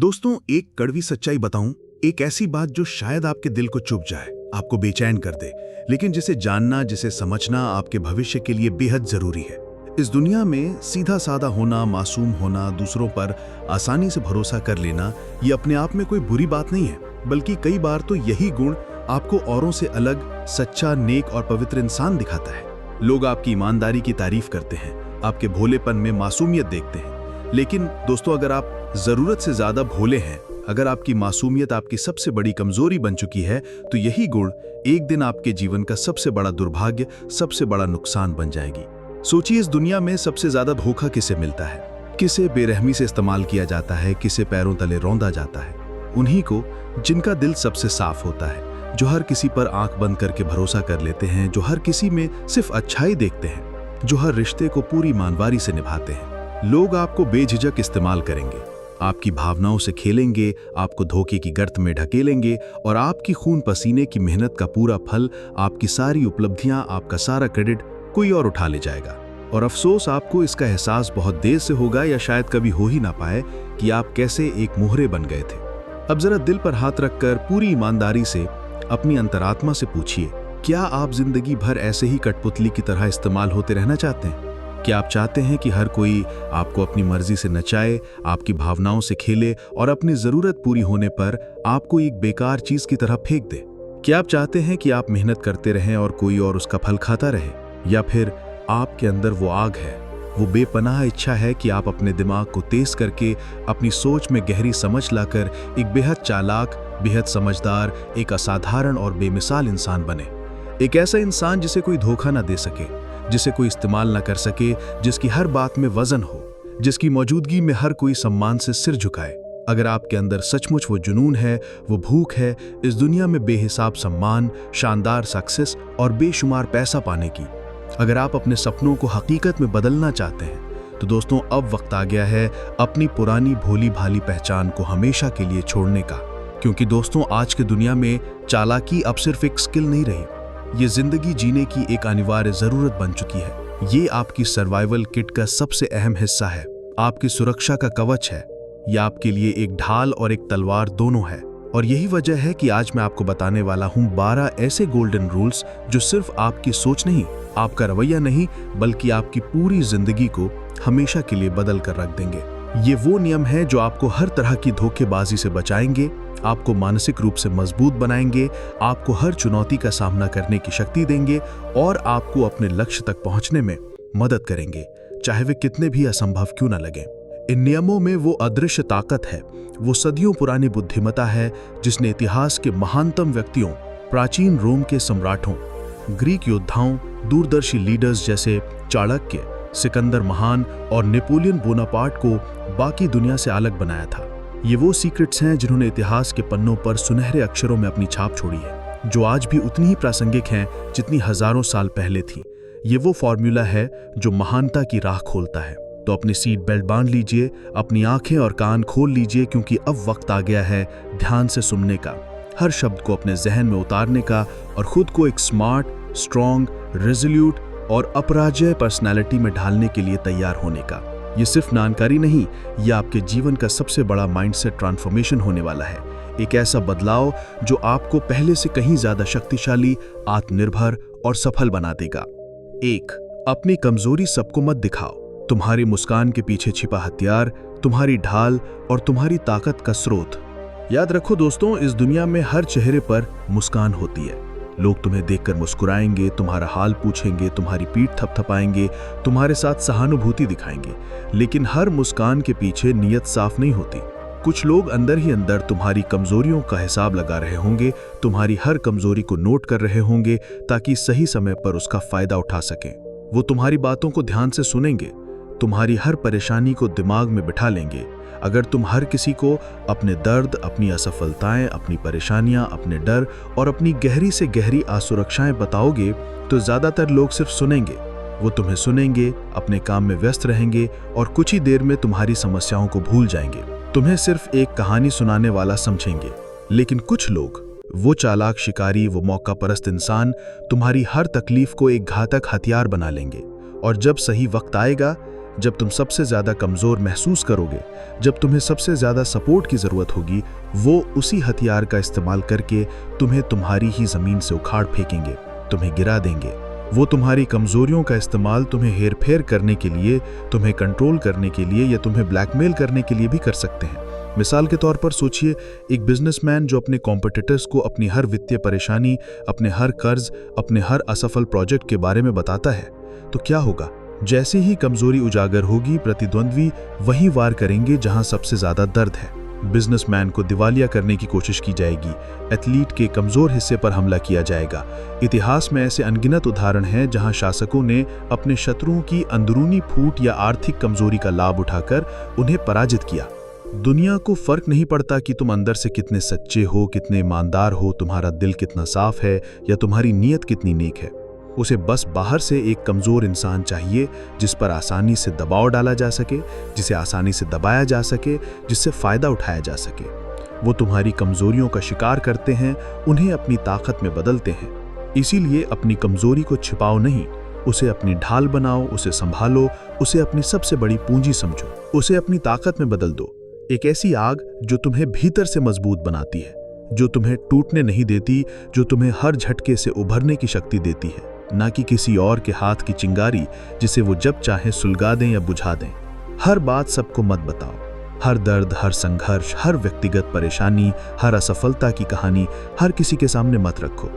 दोस्तों, एक कड़वी सच्चाई बताऊं, एक ऐसी बात जो शायद आपके दिल को चुभ जाए, आपको बेचैन कर दे, लेकिन जिसे जानना, जिसे समझना आपके भविष्य के लिए बेहद जरूरी है। इस दुनिया में सीधा साधा होना, मासूम होना, दूसरों पर आसानी से भरोसा कर लेना, ये अपने आप में कोई बुरी बात नहीं है, बल्कि कई बार तो यही गुण आपको औरों से अलग, सच्चा, नेक और पवित्र इंसान दिखाता है। लोग आपकी ईमानदारी की तारीफ करते हैं, आपके भोलेपन में मासूमियत देखते हैं। लेकिन दोस्तों, अगर आप जरूरत से ज्यादा भोले हैं, अगर आपकी मासूमियत आपकी सबसे बड़ी कमजोरी बन चुकी है, तो यही गुण एक दिन आपके जीवन का सबसे बड़ा दुर्भाग्य, सबसे बड़ा नुकसान बन जाएगी। सोचिए, इस दुनिया में सबसे ज्यादा धोखा किसे मिलता है, किसे बेरहमी से इस्तेमाल किया जाता है, किसे पैरों तले रौंदा जाता है। उन्हीं को जिनका दिल सबसे साफ होता है, जो हर किसी पर आंख बंद करके भरोसा कर लेते हैं, जो हर किसी में सिर्फ अच्छाई देखते हैं, जो हर रिश्ते को पूरी ईमानदारी से निभाते हैं। लोग आपको बेझिझक इस्तेमाल करेंगे, आपकी भावनाओं से खेलेंगे, आपको धोखे की गर्त में ढकेलेंगे और आपकी खून पसीने की मेहनत का पूरा फल, आपकी सारी उपलब्धियां, आपका सारा क्रेडिट कोई और उठा ले जाएगा। और अफसोस, आपको इसका एहसास बहुत देर से होगा या शायद कभी हो ही ना पाए कि आप कैसे एक मोहरे बन गए थे। अब जरा दिल पर हाथ रखकर पूरी ईमानदारी से अपनी अंतरात्मा से पूछिए, क्या आप जिंदगी भर ऐसे ही कठपुतली की तरह इस्तेमाल होते रहना चाहते हैं? क्या आप चाहते हैं कि हर कोई आपको अपनी मर्जी से नचाए, आपकी भावनाओं से खेले और अपनी जरूरत पूरी होने पर आपको एक बेकार चीज की तरह फेंक दे? क्या आप चाहते हैं कि आप मेहनत करते रहें और कोई और उसका फल खाता रहे? या फिर आपके अंदर वो आग है, वो बेपनाह इच्छा है कि आप अपने दिमाग को तेज करके अपनी सोच में गहरी समझ लाकर एक बेहद चालाक, बेहद समझदार, एक असाधारण और बेमिसाल इंसान बने। एक ऐसा इंसान जिसे कोई धोखा ना दे सके, जिसे कोई इस्तेमाल ना कर सके, जिसकी हर बात में वजन हो, जिसकी मौजूदगी में हर कोई सम्मान से सिर झुकाए। अगर आपके अंदर सचमुच वो जुनून है, वो भूख है इस दुनिया में बेहिसाब सम्मान, शानदार सक्सेस और बेशुमार पैसा पाने की, अगर आप अपने सपनों को हकीकत में बदलना चाहते हैं, तो दोस्तों, अब वक्त आ गया है अपनी पुरानी भोली भाली पहचान को हमेशा के लिए छोड़ने का। क्योंकि दोस्तों, आज की दुनिया में चालाकी अब सिर्फ एक स्किल नहीं रही, ये जिंदगी जीने की एक अनिवार्य जरूरत बन चुकी है। ये आपकी सर्वाइवल किट का सबसे अहम हिस्सा है, आपकी सुरक्षा का कवच है। ये आपके लिए एक ढाल और एक तलवार दोनों है। और यही वजह है कि आज मैं आपको बताने वाला हूं 12 ऐसे गोल्डन रूल्स जो सिर्फ आपकी सोच नहीं, आपका रवैया नहीं, बल्कि आपकी पूरी जिंदगी को हमेशा के लिए बदल कर रख देंगे। ये वो नियम है जो आपको हर तरह की धोखेबाजी से बचाएंगे, आपको मानसिक रूप से मजबूत बनाएंगे, आपको हर चुनौती का सामना करने की शक्ति देंगे और आपको अपने लक्ष्य तक पहुंचने में मदद करेंगे, चाहे वे कितने भी असंभव क्यों न लगे। इन नियमों में वो अदृश्य ताकत है, वो सदियों पुरानी बुद्धिमत्ता है जिसने इतिहास के महानतम व्यक्तियों, प्राचीन रोम के सम्राटों, ग्रीक योद्धाओं, दूरदर्शी लीडर्स जैसे चाणक्य, सिकंदर महान और नेपोलियन बोनापार्ट को बाकी दुनिया से अलग बनाया था। ये वो सीक्रेट्स हैं जिन्होंने इतिहास के पन्नों पर सुनहरे अक्षरों में अपनी छाप छोड़ी है, जो आज भी उतनी ही प्रासंगिक हैं जितनी हजारों साल पहले थी। ये वो फॉर्मूला है जो महानता की राह खोलता है। तो अपनी सीट बेल्ट बांध लीजिए, अपनी आंखें और कान खोल लीजिए, क्योंकि अब वक्त आ गया है ध्यान से सुनने का, हर शब्द को अपने जहन में उतारने का और खुद को एक स्मार्ट, स्ट्रॉन्ग, रेजोल्यूट और अपराजय पर्सनैलिटी में ढालने के लिए तैयार होने का। ये सिर्फ जानकारी नहीं, यह आपके जीवन का सबसे बड़ा माइंडसेट ट्रांसफॉर्मेशन होने वाला है। एक ऐसा बदलाव जो आपको पहले से कहीं ज्यादा शक्तिशाली, आत्मनिर्भर और सफल बना देगा। 1. अपनी कमजोरी सबको मत दिखाओ। तुम्हारी मुस्कान के पीछे छिपा हथियार, तुम्हारी ढाल और तुम्हारी ताकत का स्रोत। याद रखो दोस्तों, इस दुनिया में हर चेहरे पर मुस्कान होती है। लोग तुम्हें देखकर मुस्कुराएंगे, तुम्हारा हाल पूछेंगे, तुम्हारी पीठ थपथपाएंगे, तुम्हारे साथ सहानुभूति दिखाएंगे, लेकिन हर मुस्कान के पीछे नीयत साफ नहीं होती। कुछ लोग अंदर ही अंदर तुम्हारी कमजोरियों का हिसाब लगा रहे होंगे, तुम्हारी हर कमजोरी को नोट कर रहे होंगे ताकि सही समय पर उसका फायदा उठा सकें। वो तुम्हारी बातों को ध्यान से सुनेंगे, तुम्हारी हर परेशानी को दिमाग में बिठा लेंगे। अगर तुम हर किसी को अपने दर्द, अपनी असफलताएं, अपनी परेशानियां, अपने डर और अपनी गहरी से गहरी असुरक्षाएं बताओगे, तो ज्यादातर लोग सिर्फ सुनेंगे। वो तुम्हें सुनेंगे, अपने काम में व्यस्त रहेंगे और कुछ ही देर में तुम्हारी समस्याओं को भूल जाएंगे, तुम्हें सिर्फ एक कहानी सुनाने वाला समझेंगे। लेकिन कुछ लोग, वो चालाक शिकारी, वो मौका परस्त इंसान, तुम्हारी हर तकलीफ को एक घातक हथियार बना लेंगे और जब सही वक्त आएगा, जब तुम सबसे ज्यादा कमजोर महसूस करोगे, जब तुम्हें सबसे ज्यादा सपोर्ट की जरूरत होगी, वो उसी हथियार का इस्तेमाल करके तुम्हें तुम्हारी ही जमीन से उखाड़ फेंकेंगे, तुम्हें गिरा देंगे। वो तुम्हारी कमजोरियों का इस्तेमाल तुम्हें हेरफेर करने के लिए, तुम्हें कंट्रोल करने के लिए या तुम्हें ब्लैकमेल करने के लिए भी कर सकते हैं। मिसाल के तौर पर सोचिए, एक बिजनेसमैन जो अपने कॉम्पिटिटर्स को अपनी हर वित्तीय परेशानी, अपने हर कर्ज, अपने हर असफल प्रोजेक्ट के बारे में बताता है, तो क्या होगा? जैसे ही कमजोरी उजागर होगी, प्रतिद्वंद्वी वही वार करेंगे जहां सबसे ज्यादा दर्द है। बिजनेसमैन को दिवालिया करने की कोशिश की जाएगी, एथलीट के कमजोर हिस्से पर हमला किया जाएगा। इतिहास में ऐसे अनगिनत उदाहरण हैं जहां शासकों ने अपने शत्रुओं की अंदरूनी फूट या आर्थिक कमजोरी का लाभ उठाकर उन्हें पराजित किया। दुनिया को फर्क नहीं पड़ता कि तुम अंदर से कितने सच्चे हो, कितने ईमानदार हो, तुम्हारा दिल कितना साफ है या तुम्हारी नीयत कितनी नेक है। उसे बस बाहर से एक कमजोर इंसान चाहिए जिस पर आसानी से दबाव डाला जा सके, जिसे आसानी से दबाया जा सके, जिससे फायदा उठाया जा सके। वो तुम्हारी कमजोरियों का शिकार करते हैं, उन्हें अपनी ताकत में बदलते हैं। इसीलिए अपनी कमजोरी को छिपाओ नहीं, उसे अपनी ढाल बनाओ, उसे संभालो, उसे अपनी सबसे बड़ी पूंजी समझो, उसे अपनी ताकत में बदल दो। एक ऐसी आग जो तुम्हें भीतर से मजबूत बनाती है, जो तुम्हें टूटने नहीं देती, जो तुम्हें हर झटके से उभरने की शक्ति देती है, ना कि किसी और के हाथ की चिंगारी जिसे वो जब चाहे सुलगा दें या बुझा दें। हर बात सबको मत बताओ, हर दर्द, हर संघर्ष, हर व्यक्तिगत परेशानी, हर असफलता की कहानी हर किसी के सामने मत रखो,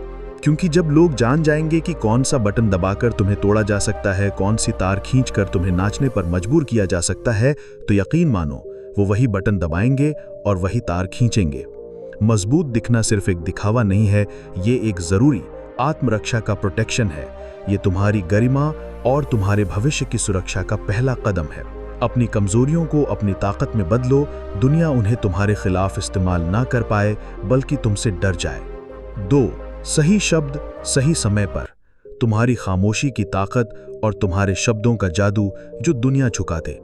क्योंकि जब लोग जान जाएंगे कि कौन सा बटन दबाकर तुम्हें तोड़ा जा सकता है, कौन सी तार खींचकर तुम्हें नाचने पर मजबूर किया जा सकता है, तो यकीन मानो वो वही बटन दबाएंगे और वही तार खींचेंगे। मजबूत दिखना सिर्फ एक दिखावा नहीं है, ये एक जरूरी आत्मरक्षा का प्रोटेक्शन है। ये तुम्हारी गरिमा और तुम्हारे भविष्य की सुरक्षा का पहला कदम है। अपनी कमजोरियों को अपनी ताकत में बदलो, दुनिया उन्हें तुम्हारे खिलाफ इस्तेमाल ना कर पाए बल्कि तुमसे डर जाए। 2. सही शब्द सही समय पर। तुम्हारी खामोशी की ताकत और तुम्हारे शब्दों का जादू जो दुनिया झुका दे।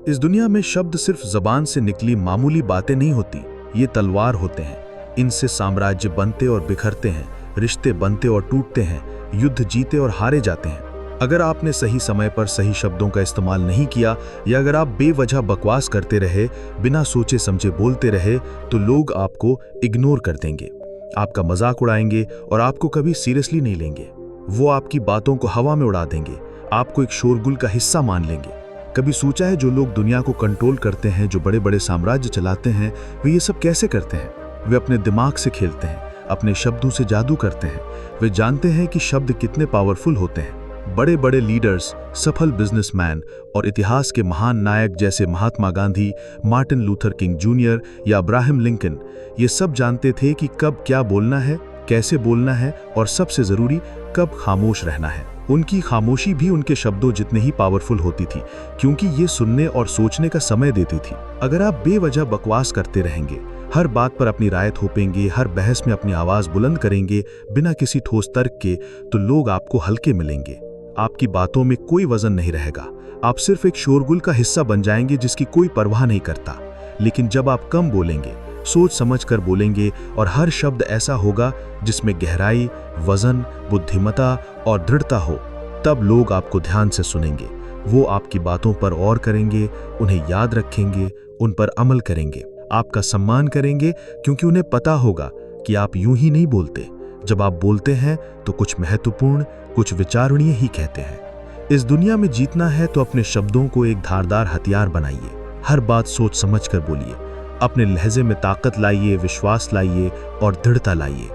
इस दुनिया में शब्द सिर्फ जबान से निकली मामूली बातें नहीं होती, ये तलवार होते हैं। इनसे साम्राज्य बनते और बिखरते हैं, रिश्ते बनते और टूटते हैं, युद्ध जीते और हारे जाते हैं। अगर आपने सही समय पर सही शब्दों का इस्तेमाल नहीं किया, या अगर आप बेवजह बकवास करते रहे, बिना सोचे समझे बोलते रहे, तो लोग आपको इग्नोर कर देंगे, आपका मजाक उड़ाएंगे और आपको कभी सीरियसली नहीं लेंगे। वो आपकी बातों को हवा में उड़ा देंगे, आपको एक शोरगुल का हिस्सा मान लेंगे। कभी सोचा है जो लोग दुनिया को कंट्रोल करते हैं, जो बड़े बड़े साम्राज्य चलाते हैं, वे ये सब कैसे करते हैं? वे अपने दिमाग से खेलते हैं, अपने शब्दों से जादू करते हैं। वे जानते हैं कि शब्द कितने पावरफुल होते हैं। बड़े बड़े लीडर्स, सफल बिजनेसमैन और इतिहास के महान नायक जैसे Mahatma Gandhi, Martin Luther King junior या अब्राहम लिंकन, ये सब जानते थे कि कब क्या बोलना है, कैसे बोलना है और सबसे जरूरी कब खामोश रहना है। उनकी खामोशी भी उनके शब्दों जितने ही पावरफुल होती थी, क्योंकि ये सुनने और सोचने का समय देती थी। अगर आप बेवजह बकवास करते रहेंगे, हर बात पर अपनी राय थोपेंगे, हर बहस में अपनी आवाज बुलंद करेंगे बिना किसी ठोस तर्क के, तो लोग आपको हल्के मिलेंगे। आपकी बातों में कोई वजन नहीं रहेगा। आप सिर्फ एक शोरगुल का हिस्सा बन जाएंगे जिसकी कोई परवाह नहीं करता। लेकिन जब आप कम बोलेंगे, सोच समझकर बोलेंगे और हर शब्द ऐसा होगा जिसमें गहराई, वजन, बुद्धिमत्ता और दृढ़ता हो, तब लोग आपको ध्यान से सुनेंगे। वो आपकी बातों पर गौर करेंगे, उन्हें याद रखेंगे, उन पर अमल करेंगे, आपका सम्मान करेंगे, क्योंकि उन्हें पता होगा कि आप यूं ही नहीं बोलते। जब आप बोलते हैं तो कुछ महत्वपूर्ण, कुछ विचारणीय ही कहते हैं। इस दुनिया में जीतना है तो अपने शब्दों को एक धारदार हथियार बनाइए। हर बात सोच समझकर बोलिए। अपने लहजे में ताकत लाइए, विश्वास लाइए और दृढ़ता लाइए।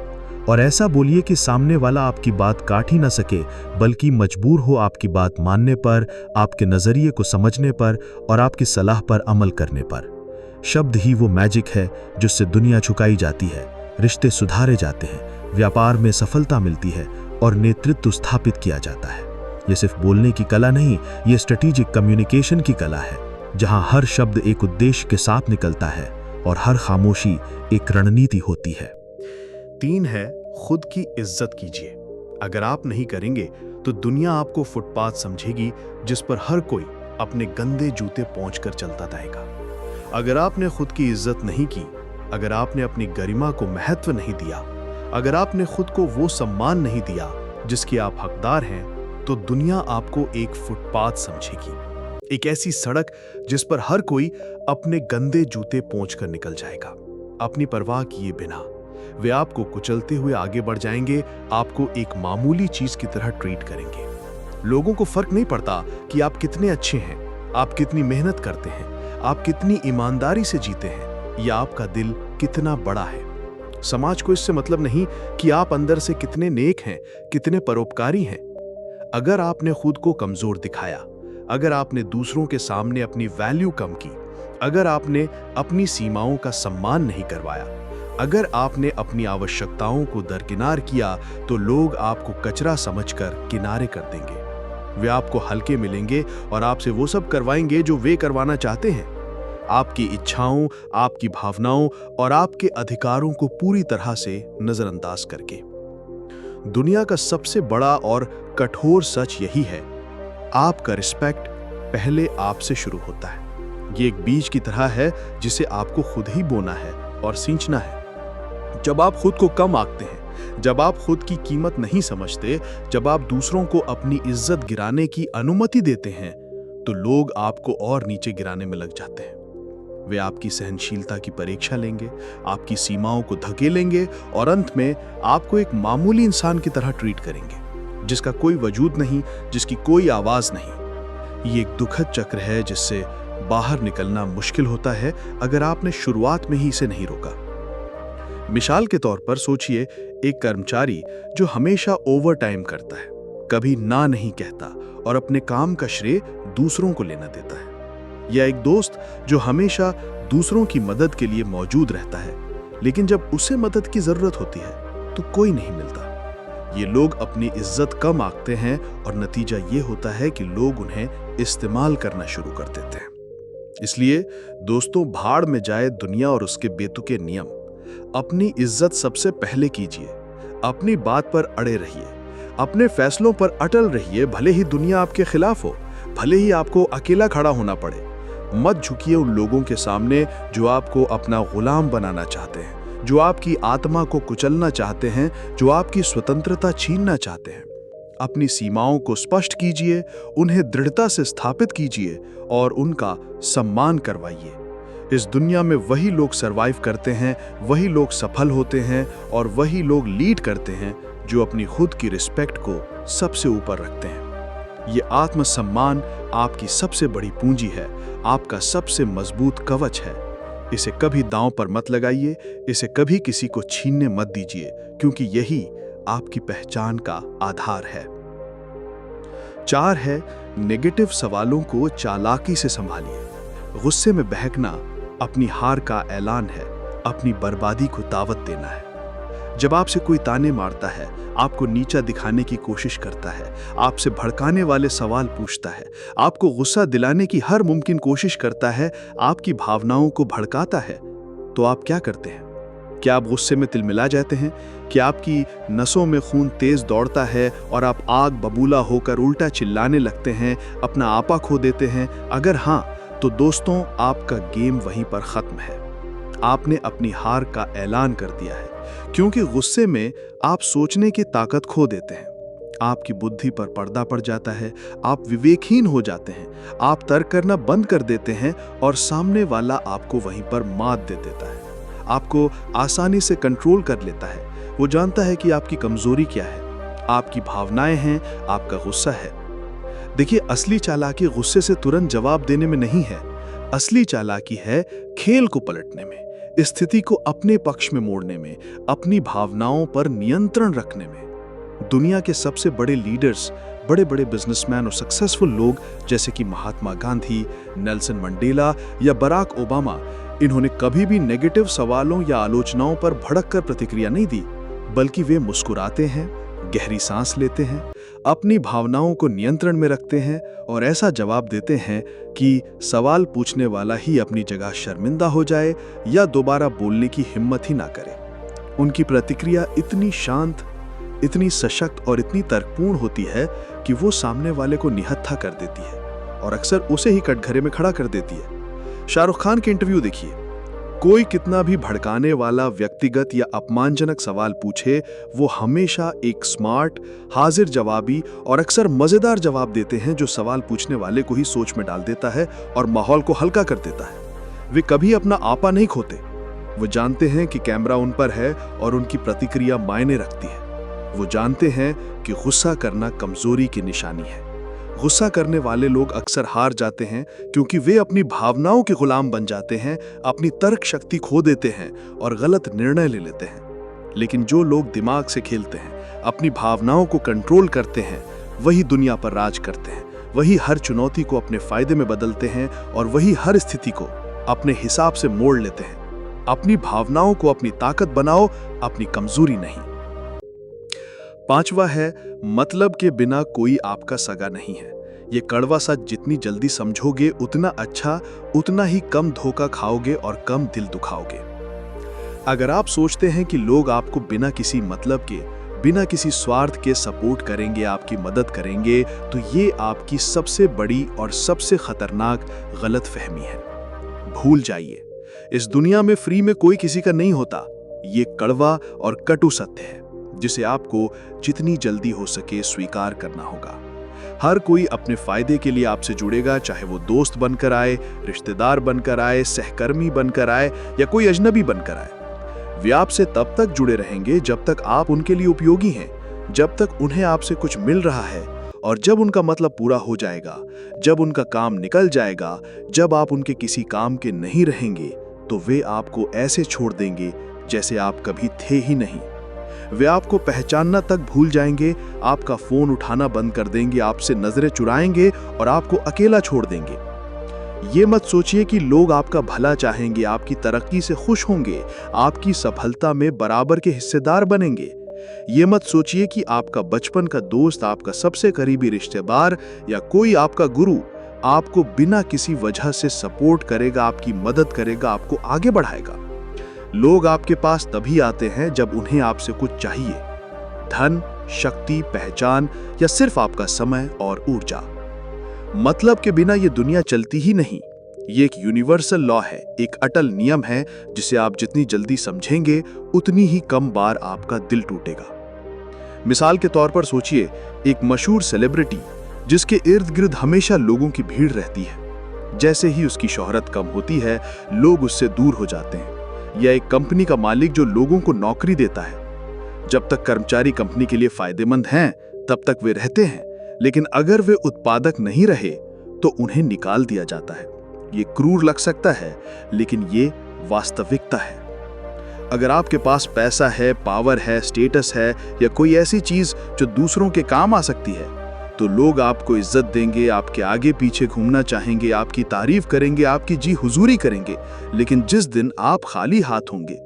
और ऐसा बोलिए कि सामने वाला आपकी बात काट ही न सके, बल्कि मजबूर हो आपकी बात मानने पर, आपके नजरिए को समझने पर और आपकी सलाह पर अमल करने पर। शब्द ही वो मैजिक है जिससे दुनिया झुकाई जाती है, रिश्ते सुधारे जाते हैं, व्यापार में सफलता मिलती है और नेतृत्व स्थापित किया जाता है। ये सिर्फ बोलने की कला नहीं, ये स्ट्रेटेजिक कम्युनिकेशन की कला है, जहां हर शब्द एक उद्देश्य के साथ निकलता है और हर खामोशी एक रणनीति होती है। 3 है, खुद की इज्जत कीजिए। अगर आप नहीं करेंगे तो दुनिया आपको फुटपाथ समझेगी जिस पर हर कोई अपने गंदे जूते पोंछकर चलता जाएगा। अगर आपने खुद की इज्जत नहीं की, अगर आपने अपनी गरिमा को महत्व नहीं दिया, अगर आपने खुद को वो सम्मान नहीं दिया जिसके आप हकदार हैं, तो दुनिया आपको एक फुटपाथ समझेगी। एक ऐसी सड़क जिस पर हर कोई अपने गंदे जूते पोंछकर निकल जाएगा, अपनी परवाह किए बिना। वे आपको कुचलते हुए आगे बढ़ जाएंगे, आपको एक मामूली चीज की तरह ट्रीट करेंगे। लोगों को फर्क नहीं पड़ता कि आप कितने अच्छे हैं, आप कितनी मेहनत करते हैं, आप कितनी ईमानदारी से जीते हैं, या आपका दिल कितना बड़ा है। समाज को इससे मतलब नहीं कि आप अंदर से कितने नेक हैं, कितने परोपकारी हैं। अगर आपने खुद को कमजोर दिखाया, अगर आपने दूसरों के सामने अपनी वैल्यू कम की, अगर आपने अपनी सीमाओं का सम्मान नहीं करवाया, अगर आपने अपनी आवश्यकताओं को दरकिनार किया, तो लोग आपको कचरा समझकर किनारे कर देंगे। वे आपको हल्के मिलेंगे और आपसे वो सब करवाएंगे जो वे करवाना चाहते हैं, आपकी इच्छाओं, आपकी भावनाओं और आपके अधिकारों को पूरी तरह से नजरअंदाज करके। दुनिया का सबसे बड़ा और कठोर सच यही है, आपका रिस्पेक्ट पहले आपसे शुरू होता है। ये एक बीज की तरह है जिसे आपको खुद ही बोना है और सींचना है। जब आप खुद को कम आंकते हैं, जब आप खुद की कीमत नहीं समझते, जब आप दूसरों को अपनी इज्जत गिराने की अनुमति देते हैं, तो लोग आपको और नीचे गिराने में लग जाते हैं। वे आपकी सहनशीलता की परीक्षा लेंगे, आपकी सीमाओं को धकेलेंगे और अंत में आपको एक मामूली इंसान की तरह ट्रीट करेंगे, जिसका कोई वजूद नहीं, जिसकी कोई आवाज नहीं। ये एक दुखद चक्र है जिससे बाहर निकलना मुश्किल होता है अगर आपने शुरुआत में ही इसे नहीं रोका। मिसाल के तौर पर सोचिए, एक कर्मचारी जो हमेशा ओवर टाइम करता है, कभी ना नहीं कहता और अपने काम का श्रेय दूसरों को लेना देता है, या एक दोस्त जो हमेशा दूसरों की मदद के लिए मौजूद रहता है, लेकिन जब उसे मदद की जरूरत होती है तो कोई नहीं मिलता। ये लोग अपनी इज्जत कम आंकते हैं और नतीजा ये होता है कि लोग उन्हें इस्तेमाल करना शुरू कर देते हैं। इसलिए दोस्तों, भाड़ में जाए दुनिया और उसके बेतुके नियम। अपनी इज्जत सबसे पहले कीजिए, अपनी बात पर अड़े रहिए, अपने फैसलों पर अटल रहिए, भले ही दुनिया आपके खिलाफ हो, भले ही आपको अकेला खड़ा होना पड़े। मत झुकिए उन लोगों के सामने जो आपको अपना गुलाम बनाना चाहते हैं, जो आपकी आत्मा को कुचलना चाहते हैं, जो आपकी स्वतंत्रता छीनना चाहते हैं। अपनी सीमाओं को स्पष्ट कीजिए, उन्हें दृढ़ता से स्थापित कीजिए और उनका सम्मान करवाइए। इस दुनिया में वही लोग सरवाइव करते हैं, वही लोग सफल होते हैं और वही लोग लीड करते हैं जो अपनी खुद की रिस्पेक्ट को सबसे ऊपर रखते हैं। ये आत्मसम्मान आपकी सबसे बड़ी पूंजी है, आपका सबसे मजबूत कवच है। इसे कभी दांव पर मत लगाइए, इसे कभी किसी को छीनने मत दीजिए, क्योंकि यही आपकी पहचान का आधार है। 4 है, नेगेटिव सवालों को चालाकी से संभालिए। गुस्से में बहकना अपनी हार का ऐलान है, अपनी बर्बादी को दावत देना है। जब आपसे कोई ताने मारता है, आपको नीचा दिखाने की कोशिश करता है, आपसे भड़काने वाले सवाल पूछता है, आपको गुस्सा दिलाने की हर मुमकिन कोशिश करता है, आपकी भावनाओं को भड़काता है, तो आप क्या करते हैं? क्या आप गुस्से में तिलमिला जाते हैं? क्या आपकी नसों में खून तेज दौड़ता है और आप आग बबूला होकर उल्टा चिल्लाने लगते हैं, अपना आपा खो देते हैं? अगर हाँ, तो दोस्तों, आपका गेम वहीं पर खत्म है। आपने अपनी हार का ऐलान कर दिया है, क्योंकि गुस्से में आप सोचने की ताकत खो देते हैं, आपकी बुद्धि पर पर्दा पड़ जाता है, आप विवेकहीन हो जाते हैं, आप तर्क करना बंद कर देते हैं और सामने वाला आपको वहीं पर मात दे देता है, आपको आसानी से कंट्रोल कर लेता है। वो जानता है कि आपकी कमजोरी क्या है, आपकी भावनाएं हैं, आपका गुस्सा है। देखिए, असली चालाकी गुस्से से तुरंत जवाब देने में नहीं है, असली चालाकी है खेल को पलटने में, स्थिति को अपने पक्ष में मोड़ने में, अपनी भावनाओं पर नियंत्रण रखने में। दुनिया के सबसे बड़े लीडर्स, बड़े बड़े बिजनेसमैन और सक्सेसफुल लोग जैसे कि महात्मा गांधी, नेल्सन मंडेला या बराक ओबामा, इन्होंने कभी भी नेगेटिव सवालों या आलोचनाओं पर भड़क कर प्रतिक्रिया नहीं दी, बल्कि वे मुस्कुराते हैं, गहरी सांस लेते हैं, अपनी भावनाओं को नियंत्रण में रखते हैं और ऐसा जवाब देते हैं कि सवाल पूछने वाला ही अपनी जगह शर्मिंदा हो जाए या दोबारा बोलने की हिम्मत ही ना करे। उनकी प्रतिक्रिया इतनी शांत, इतनी सशक्त और इतनी तर्कपूर्ण होती है कि वो सामने वाले को निहत्था कर देती है और अक्सर उसे ही कटघरे में खड़ा कर देती है। शाहरुख खान के इंटरव्यू देखिए, कोई कितना भी भड़काने वाला, व्यक्तिगत या अपमानजनक सवाल पूछे, वो हमेशा एक स्मार्ट, हाजिर जवाबी और अक्सर मजेदार जवाब देते हैं जो सवाल पूछने वाले को ही सोच में डाल देता है और माहौल को हल्का कर देता है। वे कभी अपना आपा नहीं खोते। वो जानते हैं कि कैमरा उन पर है और उनकी प्रतिक्रिया मायने रखती है। वो जानते हैं कि गुस्सा करना कमजोरी की निशानी है। गुस्सा करने वाले लोग अक्सर हार जाते हैं क्योंकि वे अपनी भावनाओं के गुलाम बन जाते हैं, अपनी तर्क शक्ति खो देते हैं और गलत निर्णय ले लेते हैं। लेकिन जो लोग दिमाग से खेलते हैं, अपनी भावनाओं को कंट्रोल करते हैं, वही दुनिया पर राज करते हैं। वही हर चुनौती को अपने फायदे में बदलते हैं और वही हर स्थिति को अपने हिसाब से मोड़ लेते हैं। अपनी भावनाओं को अपनी ताकत बनाओ, अपनी कमजोरी नहीं। पांचवा है, मतलब के बिना कोई आपका सगा नहीं है। ये कड़वा सच जितनी जल्दी समझोगे उतना अच्छा, उतना ही कम धोखा खाओगे और कम दिल दुखाओगे। अगर आप सोचते हैं कि लोग आपको बिना किसी मतलब के, बिना किसी स्वार्थ के सपोर्ट करेंगे, आपकी मदद करेंगे, तो ये आपकी सबसे बड़ी और सबसे खतरनाक गलतफहमी है। भूल जाइए, इस दुनिया में फ्री में कोई किसी का नहीं होता। ये कड़वा और कटु सत्य है जिसे आपको जितनी जल्दी हो सके स्वीकार करना होगा। हर कोई अपने फायदे के लिए आपसे जुड़ेगा, चाहे वो दोस्त बनकर आए, रिश्तेदार बनकर आए, सहकर्मी बनकर आए या कोई अजनबी बनकर आए। वे आपसे तब तक जुड़े रहेंगे जब तक आप उनके लिए उपयोगी हैं, जब तक उन्हें आपसे कुछ मिल रहा है। और जब उनका मतलब पूरा हो जाएगा, जब उनका काम निकल जाएगा, जब आप उनके किसी काम के नहीं रहेंगे, तो वे आपको ऐसे छोड़ देंगे जैसे आप कभी थे ही नहीं। वे आपको पहचानना तक भूल जाएंगे, आपका फोन उठाना बंद कर देंगे, आपसे नजरें चुराएंगे और आपको अकेला छोड़ देंगे। ये मत सोचिए कि लोग आपका भला चाहेंगे, आपकी तरक्की से खुश होंगे, आपकी सफलता में बराबर के हिस्सेदार बनेंगे। ये मत सोचिए कि आपका बचपन का दोस्त, आपका सबसे करीबी रिश्तेदार या कोई आपका गुरु आपको बिना किसी वजह से सपोर्ट करेगा, आपकी मदद करेगा, आपको आगे बढ़ाएगा। लोग आपके पास तभी आते हैं जब उन्हें आपसे कुछ चाहिए, धन, शक्ति, पहचान या सिर्फ आपका समय और ऊर्जा। मतलब के बिना ये दुनिया चलती ही नहीं। ये एक यूनिवर्सल लॉ है, एक अटल नियम है जिसे आप जितनी जल्दी समझेंगे उतनी ही कम बार आपका दिल टूटेगा। मिसाल के तौर पर सोचिए, एक मशहूर सेलिब्रिटी जिसके इर्द गिर्द हमेशा लोगों की भीड़ रहती है। जैसे ही उसकी शोहरत कम होती है, लोग उससे दूर हो जाते हैं। या एक कंपनी का मालिक जो लोगों को नौकरी देता है। जब तक कर्मचारी कंपनी के लिए फायदेमंद हैं, तब तक वे रहते हैं, लेकिन अगर वे उत्पादक नहीं रहे तो उन्हें निकाल दिया जाता है। ये क्रूर लग सकता है, लेकिन ये वास्तविकता है। अगर आपके पास पैसा है, पावर है, स्टेटस है या कोई ऐसी चीज जो दूसरों के काम आ सकती है, तो लोग आपको इज्जत देंगे, आपके आगे पीछे घूमना चाहेंगे, आपकी तारीफ करेंगे, आपकी जी हुजूरी करेंगे। लेकिन जिस दिन आप खाली हाथ होंगे,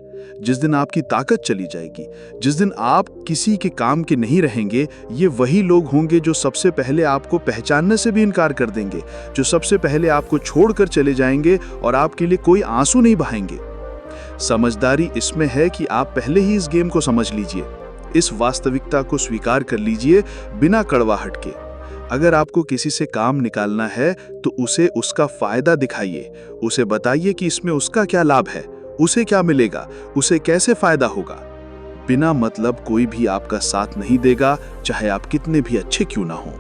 जिस दिन आपकी ताकत चली जाएगी, जिस दिन आप किसी के काम के नहीं रहेंगे, ये वही लोग होंगे जो सबसे पहले आपको पहचानने से भी इनकार कर देंगे, जो सबसे पहले आपको छोड़कर चले जाएंगे और आपके लिए कोई आंसू नहीं बहाएंगे। समझदारी इसमें है कि आप पहले ही इस गेम को समझ लीजिए, इस वास्तविकता को स्वीकार कर लीजिए बिना कड़वाहट के। अगर आपको किसी से काम निकालना है तो उसे उसका फायदा दिखाइए, उसे बताइए कि इसमें उसका क्या लाभ है, उसे क्या मिलेगा, उसे कैसे फायदा होगा। बिना मतलब कोई भी आपका साथ नहीं देगा, चाहे आप कितने भी अच्छे क्यों ना हो,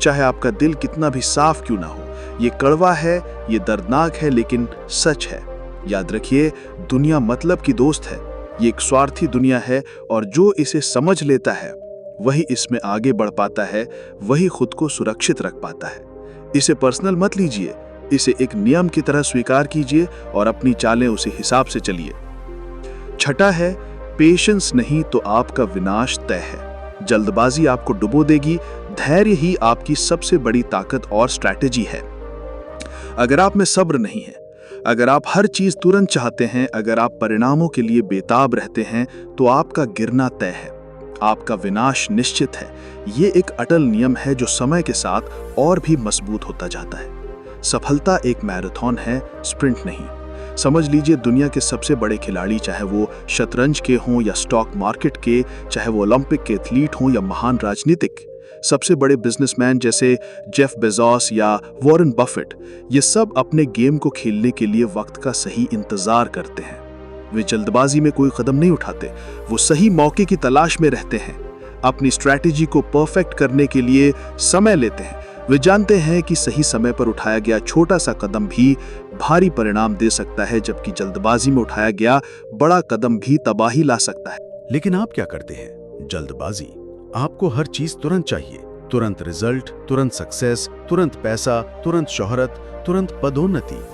चाहे आपका दिल कितना भी साफ क्यों ना हो। ये कड़वा है, ये दर्दनाक है, लेकिन सच है। याद रखिए, दुनिया मतलब की दोस्त है। ये एक स्वार्थी दुनिया है और जो इसे समझ लेता है वही इसमें आगे बढ़ पाता है, वही खुद को सुरक्षित रख पाता है। इसे पर्सनल मत लीजिए, इसे एक नियम की तरह स्वीकार कीजिए और अपनी चालें उसी हिसाब से चलिए। छठा है, पेशेंस नहीं तो आपका विनाश तय है। जल्दबाजी आपको डुबो देगी, धैर्य ही आपकी सबसे बड़ी ताकत और स्ट्रैटेजी है। अगर आप में सब्र नहीं है, अगर आप हर चीज तुरंत चाहते हैं, अगर आप परिणामों के लिए बेताब रहते हैं, तो आपका गिरना तय है, आपका विनाश निश्चित है। ये एक अटल नियम है जो समय के साथ और भी मजबूत होता जाता है। सफलता एक मैराथन है, स्प्रिंट नहीं। समझ लीजिए, दुनिया के सबसे बड़े खिलाड़ी, चाहे वो शतरंज के हों या स्टॉक मार्केट के, चाहे वो ओलंपिक के एथलीट हों या महान राजनीतिक, सबसे बड़े बिजनेसमैन जैसे जेफ बेजोस या वॉरेन बफेट, ये सब अपने गेम को खेलने के लिए वक्त का सही इंतजार करते हैं। वे जल्दबाजी में कोई कदम नहीं उठाते, वो सही मौके की तलाश में रहते हैं। अपनी स्ट्रैटेजी को परफेक्ट करने के लिए समय लेते हैं। वे जानते हैं कि सही समय पर उठाया गया छोटा सा कदम भी भारी परिणाम दे सकता है, जबकि जल्दबाजी में उठाया गया बड़ा कदम भी तबाही ला सकता है। लेकिन आप क्या करते हैं? जल्दबाजी। आपको हर चीज तुरंत चाहिए, तुरंत रिजल्ट, तुरंत सक्सेस, तुरंत पैसा, तुरंत शोहरत, तुरंत पदोन्नति।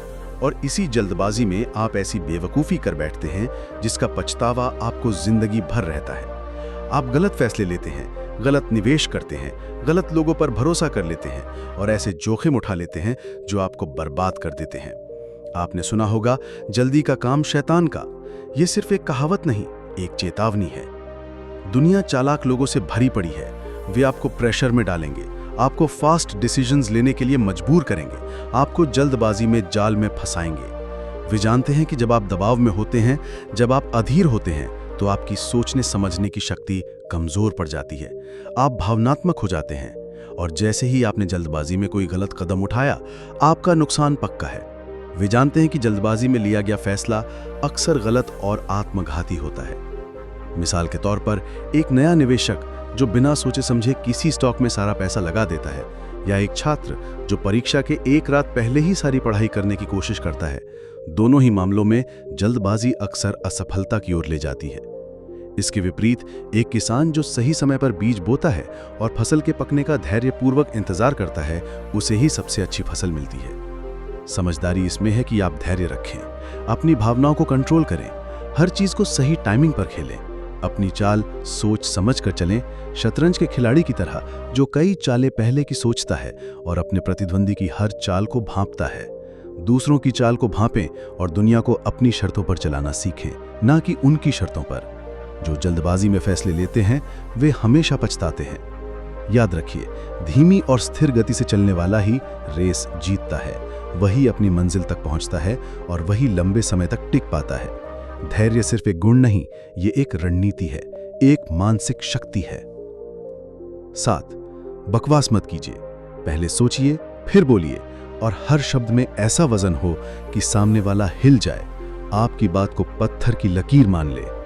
और इसी जल्दबाजी में आप ऐसी बेवकूफ़ी कर बैठते हैं जिसका पछतावा आपको जिंदगी भर रहता है। आप गलत फैसले लेते हैं, गलत निवेश करते हैं, गलत लोगों पर भरोसा कर लेते हैं और ऐसे जोखिम उठा लेते हैं जो आपको बर्बाद कर देते हैं। आपने सुना होगा, जल्दी का काम शैतान का। यह सिर्फ एक कहावत नहीं, एक चेतावनी है। दुनिया चालाक लोगों से भरी पड़ी है। वे आपको प्रेशर में डालेंगे, आपको फास्ट डिसीजंस लेने के लिए मजबूर करेंगे, आपको जल्दबाजी में जाल में फंसाएंगे। वे जानते हैं कि जब आप दबाव में होते हैं, जब आप अधीर होते हैं, तो आपकी सोचने समझने की शक्ति कमजोर पड़ जाती है। आप भावनात्मक हो जाते हैं और जैसे ही आपने जल्दबाजी में कोई गलत कदम उठाया, आपका नुकसान पक्का है। वे जानते हैं कि जल्दबाजी में लिया गया फैसला अक्सर गलत और आत्मघाती होता है। मिसाल के तौर पर, एक नया निवेशक जो बिना सोचे समझे किसी स्टॉक में सारा पैसा लगा देता है, या एक छात्र जो परीक्षा के एक रात पहले ही सारी पढ़ाई करने की कोशिश करता है, दोनों ही मामलों में जल्दबाजी अक्सर असफलता की ओर ले जाती है। इसके विपरीत, एक किसान जो सही समय पर बीज बोता है और फसल के पकने का धैर्यपूर्वक इंतजार करता है, उसे ही सबसे अच्छी फसल मिलती है। समझदारी इसमें है कि आप धैर्य रखें, अपनी भावनाओं को कंट्रोल करें, हर चीज को सही टाइमिंग पर खेलें, अपनी चाल सोच समझ कर चलें, शतरंज के खिलाड़ी की तरह जो कई चालें पहले की सोचता है और अपने प्रतिद्वंदी की हर चाल को भांपता है। दूसरों की चाल को भांपें और दुनिया को अपनी शर्तों पर चलाना सीखें, ना कि उनकी शर्तों पर। जो जल्दबाजी में फैसले लेते हैं, वे हमेशा पछताते हैं। याद रखिए, धीमी और स्थिर गति से चलने वाला ही रेस जीतता है। वही अपनी मंजिल तक पहुंचता है और वही लंबे समय तक टिक पाता है। धैर्य सिर्फ एक गुण नहीं, ये एक रणनीति है, एक मानसिक शक्ति है। 7. बकवास मत कीजिए। पहले सोचिए, फिर बोलिए और हर शब्द में ऐसा वजन हो कि सामने वाला हिल जाए, आपकी बात को पत्थर की लकीर मान ले।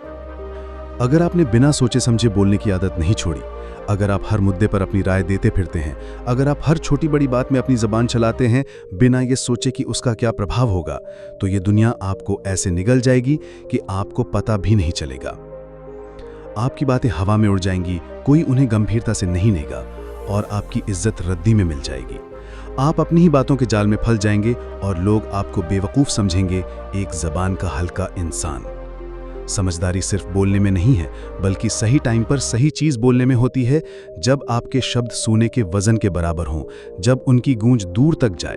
अगर आपने बिना सोचे समझे बोलने की आदत नहीं छोड़ी, अगर आप हर मुद्दे पर अपनी राय देते फिरते हैं, अगर आप हर छोटी बड़ी बात में अपनी जबान चलाते हैं बिना ये सोचे कि उसका क्या प्रभाव होगा, तो ये दुनिया आपको ऐसे निगल जाएगी कि आपको पता भी नहीं चलेगा। आपकी बातें हवा में उड़ जाएंगी, कोई उन्हें गंभीरता से नहीं लेगा और आपकी इज्जत रद्दी में मिल जाएगी। आप अपनी ही बातों के जाल में फंस जाएंगे और लोग आपको बेवकूफ़ समझेंगे, एक जबान का हल्का इंसान। समझदारी सिर्फ बोलने में नहीं है, बल्कि सही टाइम पर सही चीज बोलने में होती है। जब आपके शब्द सोने के वजन के बराबर हों, जब उनकी गूंज दूर तक जाए।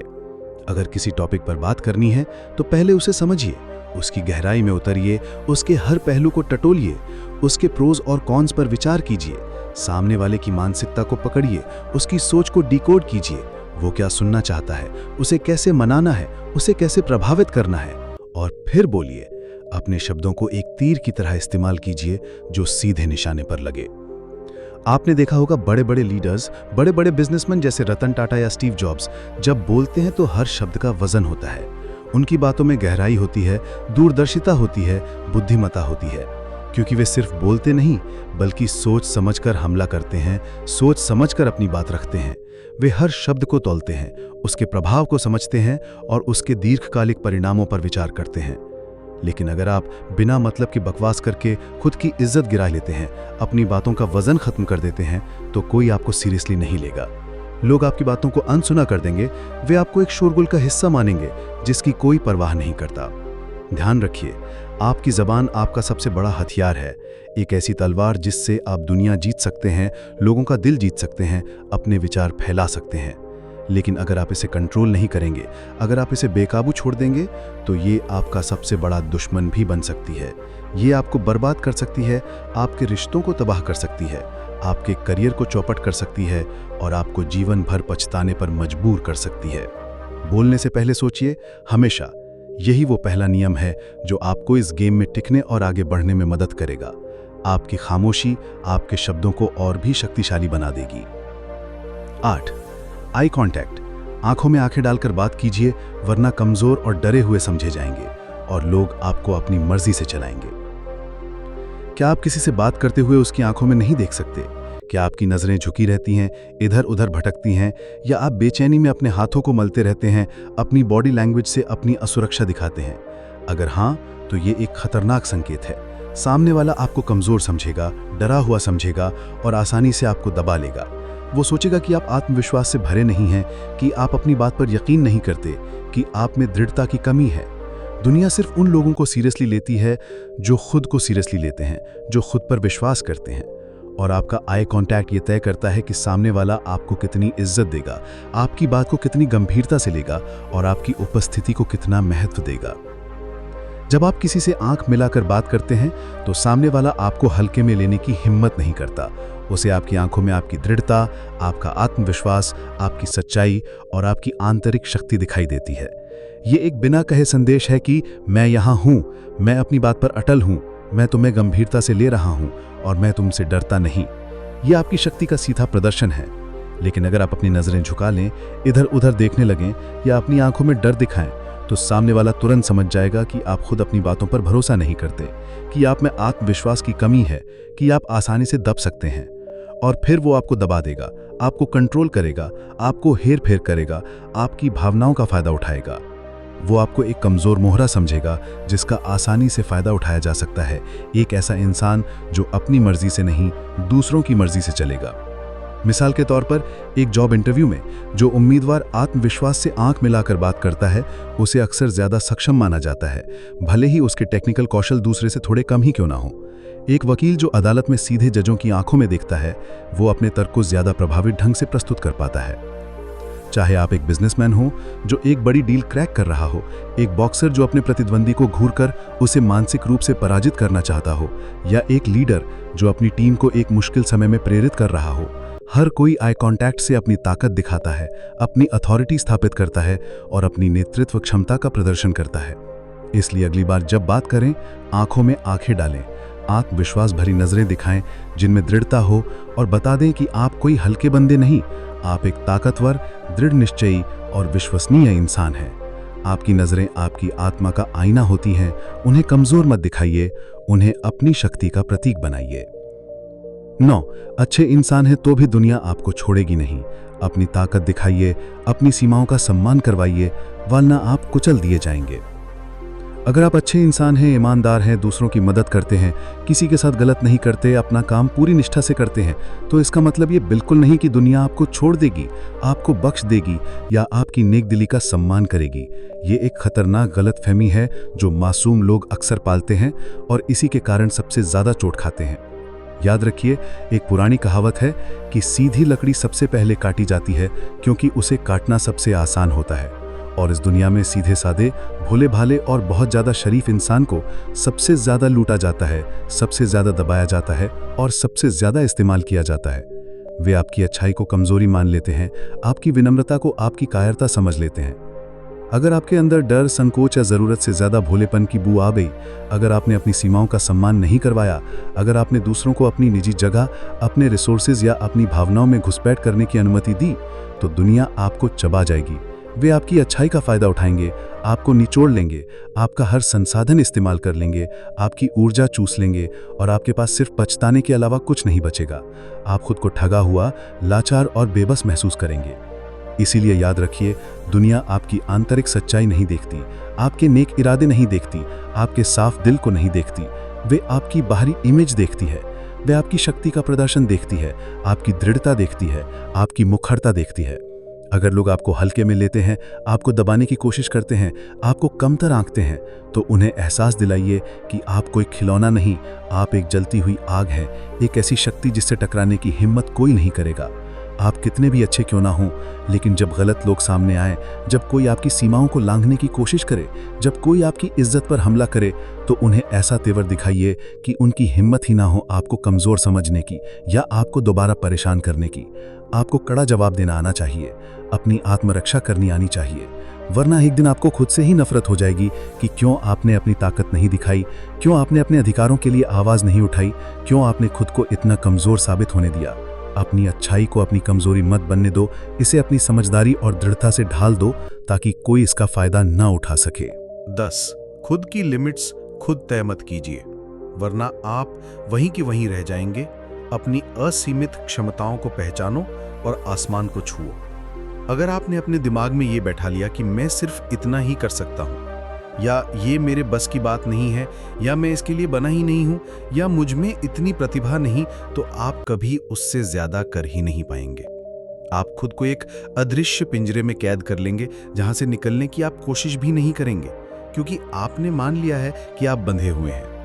अगर किसी टॉपिक पर बात करनी है तो पहले उसे समझिए, उसकी गहराई में उतरिए, उसके हर पहलू को टटोलिए, उसके प्रोज और कॉन्स पर विचार कीजिए, सामने वाले की मानसिकता को पकड़िए, उसकी सोच को डिकोड कीजिए। वो क्या सुनना चाहता है, उसे कैसे मनाना है, उसे कैसे प्रभावित करना है, और फिर बोलिए। अपने शब्दों को एक तीर की तरह इस्तेमाल कीजिए जो सीधे निशाने पर लगे। आपने देखा होगा, बड़े बड़े लीडर्स, बड़े बड़े बिजनेसमैन जैसे रतन टाटा या स्टीव जॉब्स जब बोलते हैं तो हर शब्द का वजन होता है। उनकी बातों में गहराई होती है, दूरदर्शिता होती है, बुद्धिमत्ता होती है, क्योंकि वे सिर्फ बोलते नहीं बल्कि सोच समझकर हमला करते हैं, सोच समझकर अपनी बात रखते हैं। वे हर शब्द को तौलते हैं, उसके प्रभाव को समझते हैं और उसके दीर्घकालिक परिणामों पर विचार करते हैं। लेकिन अगर आप बिना मतलब की बकवास करके खुद की इज्जत गिरा लेते हैं, अपनी बातों का वजन खत्म कर देते हैं, तो कोई आपको सीरियसली नहीं लेगा। लोग आपकी बातों को अनसुना कर देंगे, वे आपको एक शोरगुल का हिस्सा मानेंगे जिसकी कोई परवाह नहीं करता। ध्यान रखिए, आपकी जबान आपका सबसे बड़ा हथियार है, एक ऐसी तलवार जिससे आप दुनिया जीत सकते हैं, लोगों का दिल जीत सकते हैं, अपने विचार फैला सकते हैं। लेकिन अगर आप इसे कंट्रोल नहीं करेंगे, अगर आप इसे बेकाबू छोड़ देंगे, तो ये आपका सबसे बड़ा दुश्मन भी बन सकती है। ये आपको बर्बाद कर सकती है, आपके रिश्तों को तबाह कर सकती है, आपके करियर को चौपट कर सकती है और आपको जीवन भर पछताने पर मजबूर कर सकती है। बोलने से पहले सोचिए, हमेशा। यही वो पहला नियम है जो आपको इस गेम में टिकने और आगे बढ़ने में मदद करेगा। आपकी खामोशी आपके शब्दों को और भी शक्तिशाली बना देगी। 8. आई कांटेक्ट, आंखों में आंखें डालकर बात कीजिए, वरना कमजोर और डरे हुए समझे जाएंगे और लोग आपको अपनी मर्जी से चलाएंगे। क्या आप किसी से बात करते हुए उसकी आंखों में नहीं देख सकते? क्या आपकी नजरें झुकी रहती हैं, इधर उधर भटकती हैं, या आप बेचैनी में अपने हाथों को मलते रहते हैं, अपनी बॉडी लैंग्वेज से अपनी असुरक्षा दिखाते हैं? अगर हाँ, तो ये एक खतरनाक संकेत है। सामने वाला आपको कमजोर समझेगा, डरा हुआ समझेगा और आसानी से आपको दबा लेगा। वो सोचेगा कि आप आत्मविश्वास से भरे नहीं हैं, कि आप अपनी बात पर यकीन नहीं करते, कि आप में दृढ़ता की कमी है। दुनिया सिर्फ उन लोगों को सीरियसली लेती है जो खुद को सीरियसली लेते हैं, जो खुद पर विश्वास करते हैं। और आपका आई कांटेक्ट ये तय करता है कि सामने वाला आपको कितनी इज्जत देगा, आपकी बात को कितनी गंभीरता से लेगा और आपकी उपस्थिति को कितना महत्व देगा। जब आप किसी से आंख मिलाकर बात करते हैं तो सामने वाला आपको हल्के में लेने की हिम्मत नहीं करता। उसे आपकी आंखों में आपकी दृढ़ता, आपका आत्मविश्वास, आपकी सच्चाई और आपकी आंतरिक शक्ति दिखाई देती है। ये एक बिना कहे संदेश है कि मैं यहाँ हूँ, मैं अपनी बात पर अटल हूँ, मैं तुम्हें गंभीरता से ले रहा हूँ और मैं तुमसे डरता नहीं। ये आपकी शक्ति का सीधा प्रदर्शन है। लेकिन अगर आप अपनी नजरें झुका लें, इधर उधर देखने लगें या अपनी आंखों में डर दिखाएं, तो सामने वाला तुरंत समझ जाएगा कि आप खुद अपनी बातों पर भरोसा नहीं करते, कि आप में आत्मविश्वास की कमी है, कि आप आसानी से दब सकते हैं। और फिर वो आपको दबा देगा, आपको कंट्रोल करेगा, आपको हेर फेर करेगा, आपकी भावनाओं का फायदा उठाएगा। वो आपको एक कमजोर मोहरा समझेगा जिसका आसानी से फायदा उठाया जा सकता है। एक ऐसा इंसान जो अपनी मर्जी से नहीं, दूसरों की मर्जी से चलेगा। मिसाल के तौर पर एक जॉब इंटरव्यू में जो उम्मीदवार आत्मविश्वास से आंख मिलाकर बात करता है, उसे अक्सर ज्यादा सक्षम माना जाता है, भले ही उसके टेक्निकल कौशल दूसरे से थोड़े कम ही क्यों ना हो। एक वकील जो अदालत में सीधे जजों की आंखों में देखता है, वो अपने तर्क को ज्यादा प्रभावी ढंग से प्रस्तुत कर पाता है। चाहे आप एक बिजनेसमैन हो जो एक बड़ी डील क्रैक कर रहा हो, एक बॉक्सर जो अपने प्रतिद्वंदी को घूरकर उसे मानसिक रूप से पराजित करना चाहता हो, या एक लीडर जो अपनी टीम को एक मुश्किल समय में प्रेरित कर रहा हो, हर कोई आई कांटेक्ट से अपनी ताकत दिखाता है, अपनी अथॉरिटी स्थापित करता है और अपनी नेतृत्व क्षमता का प्रदर्शन करता है। इसलिए अगली बार जब बात करें, आंखों में आंखें डालें, आत्मविश्वास भरी नजरें दिखाएं जिनमें दृढ़ता हो, और बता दें कि आप कोई हल्के बंदे नहीं, आप एक ताकतवर, दृढ़ निश्चयी और विश्वसनीय इंसान हैं। आपकी नजरें आपकी आत्मा का आईना होती हैं, उन्हें कमजोर मत दिखाइए, उन्हें अपनी शक्ति का प्रतीक बनाइए। 9. अच्छे इंसान हैं तो भी दुनिया आपको छोड़ेगी नहीं। अपनी ताकत दिखाइए, अपनी सीमाओं का सम्मान करवाइए, वरना आप कुचल दिए जाएंगे। अगर आप अच्छे इंसान हैं, ईमानदार हैं, दूसरों की मदद करते हैं, किसी के साथ गलत नहीं करते, अपना काम पूरी निष्ठा से करते हैं, तो इसका मतलब ये बिल्कुल नहीं कि दुनिया आपको छोड़ देगी, आपको बख्श देगी या आपकी नेकदिली का सम्मान करेगी। ये एक खतरनाक गलतफहमी है जो मासूम लोग अक्सर पालते हैं और इसी के कारण सबसे ज्यादा चोट खाते हैं। याद रखिए, एक पुरानी कहावत है कि सीधी लकड़ी सबसे पहले काटी जाती है क्योंकि उसे काटना सबसे आसान होता है। और इस दुनिया में सीधे साधे, भोले भाले और बहुत ज्यादा शरीफ इंसान को सबसे ज्यादा लूटा जाता है, सबसे ज्यादा दबाया जाता है और सबसे ज्यादा इस्तेमाल किया जाता है। वे आपकी अच्छाई को कमजोरी मान लेते हैं, आपकी विनम्रता को आपकी कायरता समझ लेते हैं। अगर आपके अंदर डर, संकोच या जरूरत से ज्यादा भोलेपन की बू आ गई, अगर आपने अपनी सीमाओं का सम्मान नहीं करवाया, अगर आपने दूसरों को अपनी निजी जगह, अपने रिसोर्सेज या अपनी भावनाओं में घुसपैठ करने की अनुमति दी, तो दुनिया आपको चबा जाएगी। वे आपकी अच्छाई का फायदा उठाएंगे, आपको निचोड़ लेंगे, आपका हर संसाधन इस्तेमाल कर लेंगे, आपकी ऊर्जा चूस लेंगे और आपके पास सिर्फ पछताने के अलावा कुछ नहीं बचेगा। आप खुद को ठगा हुआ, लाचार और बेबस महसूस करेंगे। इसीलिए याद रखिए, दुनिया आपकी आंतरिक सच्चाई नहीं देखती, आपके नेक इरादे नहीं देखती, आपके साफ दिल को नहीं देखती। वे आपकी बाहरी इमेज देखती है, वे आपकी शक्ति का प्रदर्शन देखती है, आपकी दृढ़ता देखती है, आपकी मुखरता देखती है। अगर लोग आपको हल्के में लेते हैं, आपको दबाने की कोशिश करते हैं, आपको कमतर आंकते हैं, तो उन्हें एहसास दिलाइए कि आप कोई खिलौना नहीं, आप एक जलती हुई आग हैं, एक ऐसी शक्ति जिससे टकराने की हिम्मत कोई नहीं करेगा। आप कितने भी अच्छे क्यों ना हों, लेकिन जब गलत लोग सामने आए, जब कोई आपकी सीमाओं को लांघने की कोशिश करे, जब कोई आपकी इज्जत पर हमला करे, तो उन्हें ऐसा तेवर दिखाइए कि उनकी हिम्मत ही ना हो आपको कमजोर समझने की या आपको दोबारा परेशान करने की। आपको कड़ा जवाब देना आना चाहिए, अपनी आत्मरक्षा करनी आनी चाहिए, वरना एक दिन आपको खुद से ही नफरत हो जाएगी कि क्यों आपने अपनी ताकत नहीं दिखाई, क्यों आपने अपने अधिकारों के लिए आवाज नहीं उठाई, क्यों आपने खुद को इतना कमजोर साबित होने दिया। अपनी अच्छाई को अपनी कमजोरी मत बनने दो, इसे अपनी समझदारी और दृढ़ता से ढाल दो ताकि कोई इसका फायदा ना उठा सके। 10. खुद की लिमिट्स खुद तय मत कीजिए, वरना आप वहीं की वहीं रह जाएंगे। अपनी असीमित क्षमताओं को पहचानो और आसमान को छुओ। अगर आपने अपने दिमाग में ये बैठा लिया कि मैं सिर्फ इतना ही कर सकता हूँ, या ये मेरे बस की बात नहीं है, या मैं इसके लिए बना ही नहीं हूँ, या मुझ में इतनी प्रतिभा नहीं, तो आप कभी उससे ज्यादा कर ही नहीं पाएंगे। आप खुद को एक अदृश्य पिंजरे में कैद कर लेंगे जहां से निकलने की आप कोशिश भी नहीं करेंगे, क्योंकि आपने मान लिया है कि आप बंधे हुए हैं।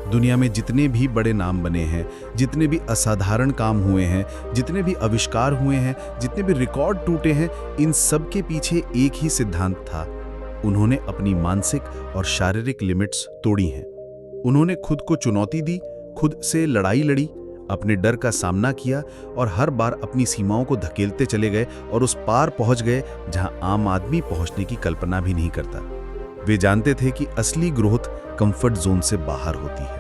दुनिया में जितने भी बड़े नाम बने हैं, जितने भी असाधारण काम हुए हैं, जितने भी आविष्कार हुए हैं, जितने भी रिकॉर्ड टूटे हैं, इन सब के पीछे एक ही सिद्धांत था। उन्होंने अपनी मानसिक और शारीरिक लिमिट्स तोड़ी हैं। उन्होंने खुद को चुनौती दी, खुद से लड़ाई लड़ी, अपने डर का सामना किया और हर बार अपनी सीमाओं को धकेलते चले गए और उस पार पहुंच गए जहां आम आदमी पहुंचने की कल्पना भी नहीं करता। वे जानते थे कि असली ग्रोथ कंफर्ट जोन से बाहर होती है,